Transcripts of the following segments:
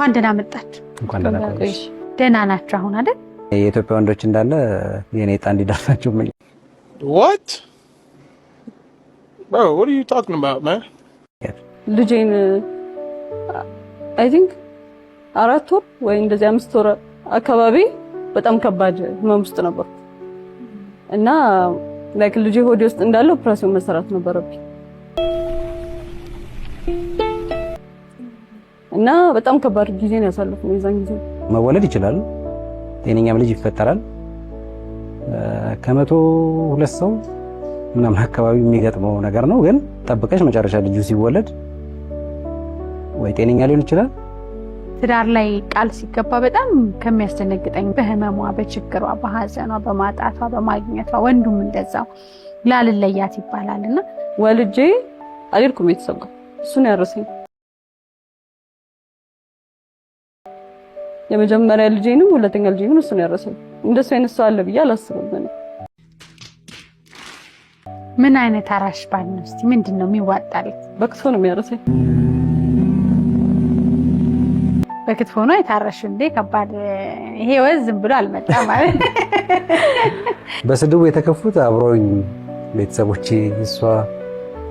እንኳን ደህና መጣችሁ። እንኳን ደህና ቆይሽ። ደህና ናችሁ አሁን አይደል? የኢትዮጵያ ወንዶች እንዳለ የኔ ዕጣ እንዲደርሳችሁ ምን? What? Bro, what are you talking about, man? ልጄን I think 4 ወር ወይ እንደዚህ 5 ወር አካባቢ በጣም ከባድ ህመም ውስጥ ነበር እና ላይክ ልጄ ሆዴ ውስጥ እንዳለ ኦፕሬሽን መሰራት ነበረብኝ እና በጣም ከባድ ጊዜ ነው ያሳለፍነው። የዛን ጊዜ መወለድ ይችላል፣ ጤነኛም ልጅ ይፈጠራል። ከመቶ 2 ሰው ምናምን አካባቢ የሚገጥመው ነገር ነው። ግን ጠብቀሽ መጨረሻ ልጁ ሲወለድ ወይ ጤነኛ ሊሆን ይችላል። ትዳር ላይ ቃል ሲገባ በጣም ከሚያስደነግጠኝ በህመሟ፣ በችግሯ፣ በሐዘኗ፣ በማጣቷ፣ በማግኘቷ ወንዱም እንደዛው ላልለያት ይባላልና ወልጄ አልልኩም ቤተሰብ ጋር እሱን ያረሰኝ የመጀመሪያ ልጄንም ሁለተኛ ልጄንም እሱን ያረሰኝ። እንደሱ አይነት ሰው አለ ብዬ አላስብም። ምን አይነት አራሽ ባል ነው? እስቲ ምንድነው የሚዋጣለት? በክትፎ ነው የሚያረሰኝ። በክትፎ ነው የታረሽ እንዴ? ከባድ ይሄ ወዝ ዝም ብሎ አልመጣም ማለት። በስድቡ የተከፉት አብሮኝ ቤተሰቦቼ እሷ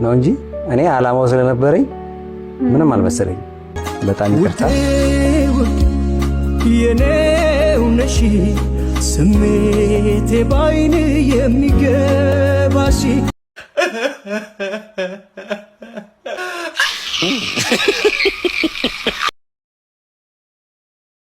ነው እንጂ እኔ አላማው ስለነበረኝ ምንም አልመሰለኝ። በጣም ይቅርታ የኔው ነሽ ስሜቴ ባይን የሚገባሽ